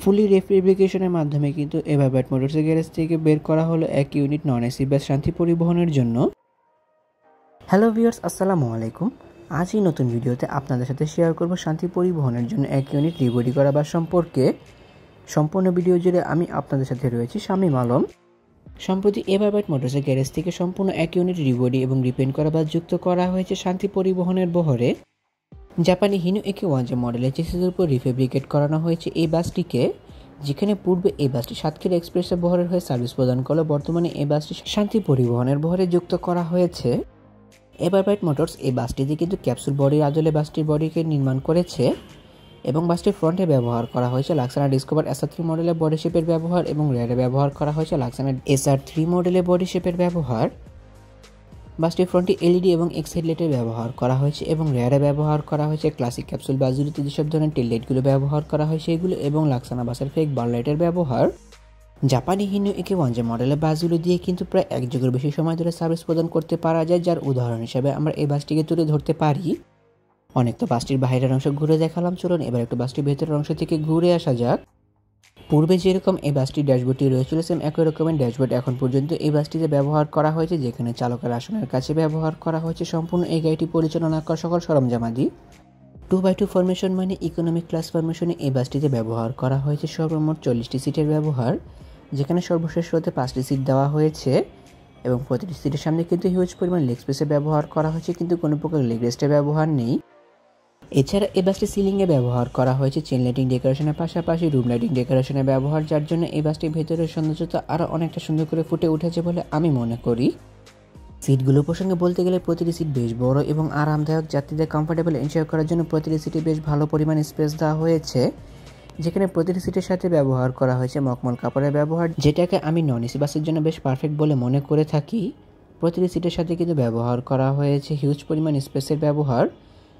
ফুলি রেফ্রিজারেশনের মাধ্যমে কিন্তু Everbright মোটরসের garage থেকে বের করা হলো 1 ইউনিট নন এসি বাস শান্তি পরিবহনের জন্য। হ্যালো ভিউয়ার্স, আসসালামু আলাইকুম। আজ এই নতুন ভিডিওতে আপনাদের সাথে শেয়ার করব শান্তি পরিবহনের জন্য 1 ইউনিট রিবডি করা বাস সম্পর্কে। সম্পূর্ণ ভিডিও জুড়ে আমি আপনাদের সাথে রয়েছি শামীম আলম। সম্প্রতি এভারব্রাইট মোটরসের গ্যারেজ থেকে সম্পূর্ণ 1 ইউনিট রিবডি এবং রিপেন্ট করা বাস যুক্ত করা হয়েছে শান্তি পরিবহনের বহরে। জাপানি হিনু একে-1 মডেলের চেসিসের উপর রিফেব্রিকেট করানো হয়েছে এই বাসটিকে, যেখানে পূর্বে এই বাসটি সাতক্ষীরা এক্সপ্রেসের বহরের হয়ে সার্ভিস প্রদান করলে বর্তমানে এই বাসটি শান্তি পরিবহনের বহরে যুক্ত করা হয়েছে। এভারব্রাইট মোটরস এই বাসটিতে কিন্তু ক্যাপসুল বডির আদলে বাসটির বডিকে নির্মাণ করেছে এবং বাসটির ফ্রন্টে ব্যবহার করা হয়েছে লাক্সানা ডিসকভার SR3 মডেলের বডি শেপের ব্যবহার এবং রেয়ারে ব্যবহার করা হয়েছে লাক্সানা SR3 মডেলের বডি শেপের ব্যবহার। বাসটির ফ্রন্টে এলইডি এবং এক্স হেডলাইটের ব্যবহার করা হয়েছে এবং রেয়ারে ব্যবহার করা হয়েছে ক্লাসিক ক্যাপসুল বাসগুলিতে যেসব ধরনের টেল লাইটগুলো ব্যবহার করা হয় সেগুলো এবং লাক্সানা বাসের ফেক বার্ন লাইটের ব্যবহার। জাপানি হিনু একে-1 মডেলের বাসগুলো দিয়ে কিন্তু প্রায় 1 যুগের বেশি সময় ধরে সার্ভিস প্রদান করতে পারা যায়, যার উদাহরণ হিসেবে আমরা এই বাসটিকে তুলে ধরতে পারি। অনেক তো বাসটির বাইরের অংশ ঘুরে দেখালাম, চলুন এবার একটু বাসটির ভেতরের অংশ থেকে ঘুরে আসা যাক। পূর্বে যেরকম এই বাসটির ড্যাশবোর্ডটি রয়েছিল সেম একই রকমের ড্যাশবোর্ড এখন পর্যন্ত এই বাসটিতে ব্যবহার করা হয়েছে, যেখানে চালকের আসনের কাছে ব্যবহার করা হয়েছে সম্পূর্ণ এই গাড়িটি পরিচালনা করা সকল সরঞ্জামাদি। 2x2 ফরমেশন মানে ইকোনমিক ক্লাস ফরমেশনে এই বাসটিতে ব্যবহার করা হয়েছে সর্বমোট 40টি সিটের ব্যবহার, যেখানে সর্বশেষ রোতে 5টি সিট দেওয়া হয়েছে এবং প্রতিটি সিটের সামনে কিন্তু হিউজ পরিমাণ লেগ স্পেসে ব্যবহার করা হয়েছে, কিন্তু কোনো প্রকার লেগ রেস্টের ব্যবহার নেই। এছাড়া এই বাসটি সিলিংয়ে ব্যবহার করা হয়েছে চেন লাইটিং ডেকোরেশনের পাশাপাশি রুম লাইটিং ডেকোরেশনের ব্যবহার, যার জন্য এই বাসটির ভেতরের সৌন্দর্যতা আরও অনেকটা সুন্দর করে ফুটে উঠেছে বলে আমি মনে করি। সিটগুলো প্রসঙ্গে বলতে গেলে প্রতিটি সিট বেশ বড় এবং আরামদায়ক। যাত্রীদের কমফোর্টেবল এনশিওর করার জন্য প্রতিটি সিটে বেশ ভালো পরিমাণ স্পেস দেওয়া হয়েছে, যেখানে প্রতিটি সিটের সাথে ব্যবহার করা হয়েছে মখমল কাপড়ের ব্যবহার, যেটাকে আমি নন এসি বাসের জন্য বেশ পারফেক্ট বলে মনে করে থাকি। প্রতিটি সিটের সাথে কিন্তু ব্যবহার করা হয়েছে হিউজ পরিমাণ স্পেসের ব্যবহার।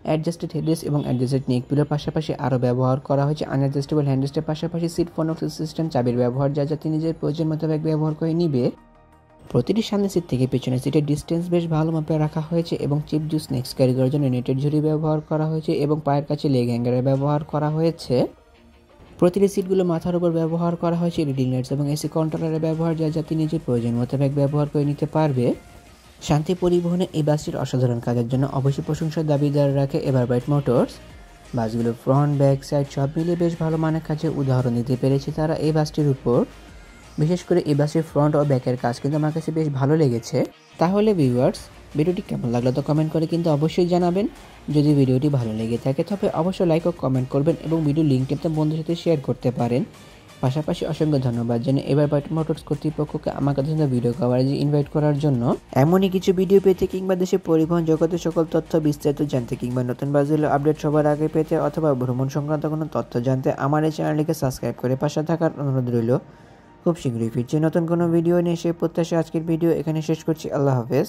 অ্যাডজাস্টেড হেডরেস্ট এবং অ্যাডজাস্টেড নেক পিলোর পাশাপাশি আরও ব্যবহার করা হয়েছে আনঅ্যাডজাস্টেবল হ্যান্ডরেস্টের পাশাপাশি সিট ফোন সিস্টেম চাবির ব্যবহার, যা যাত্রী নিজের প্রয়োজন মোতাবেক ব্যবহার করে নিবে। প্রতিটি সামনের সিট থেকে পেছনের সিটের ডিস্টেন্স বেশ ভালো মাপে রাখা হয়েছে এবং চিপ জুস স্ন্যাক্স ক্যারি করার জন্য নেটের ঝুড়ি ব্যবহার করা হয়েছে এবং পায়ের কাছে লেগ হ্যাঙ্গারের ব্যবহার করা হয়েছে। প্রতিটি সিটগুলো মাথার উপর ব্যবহার করা হয়েছে রিডিং লাইটস এবং এসি কন্ট্রোলারের ব্যবহার, যা যাত্রী নিজের প্রয়োজন মোতাবেক ব্যবহার করে নিতে পারবে। শান্তি পরিবহনে এই বাসটির অসাধারণ কাজের জন্য অবশ্যই প্রশংসার দাবিদার রাখে এভারব্রাইট মোটরস। বাসগুলো ফ্রন্ট ব্যাক সাইড সব মিলিয়ে বেশ ভালো মানের কাজে উদাহরণ দিতে পেরেছে তারা এই বাসটির উপর। বিশেষ করে এই বাসের ফ্রন্ট ও ব্যাকের কাজ কিন্তু আমার কাছে বেশ ভালো লেগেছে। তাহলে ভিউয়ার্স, ভিডিওটি কেমন লাগলো তো কমেন্ট করে কিন্তু অবশ্যই জানাবেন। যদি ভিডিওটি ভালো লেগে থাকে তবে অবশ্যই লাইক ও কমেন্ট করবেন এবং ভিডিও লিঙ্কটি আপনার বন্ধুদের সাথে শেয়ার করতে পারেন। পাশাপাশি অসংখ্য ধন্যবাদ জানাই এভারব্রাইট মোটরস কর্তৃপক্ষকে আমার কাছে ভিডিও কভারেজে ইনভাইট করার জন্য। এমনই কিছু ভিডিও পেতে কিংবা দেশের পরিবহন জগতের সকল তথ্য বিস্তারিত জানতে কিংবা নতুন বাসগুলো আপডেট সবার আগে পেতে অথবা ভ্রমণ সংক্রান্ত কোনো তথ্য জানতে আমার এই চ্যানেলটিকে সাবস্ক্রাইব করে পাশে থাকার অনুরোধ রইল। খুব শীঘ্রই ফিরছি নতুন কোনো ভিডিও নিয়ে, সেই প্রত্যাশা আজকের ভিডিও এখানে শেষ করছি। আল্লাহ হাফেজ।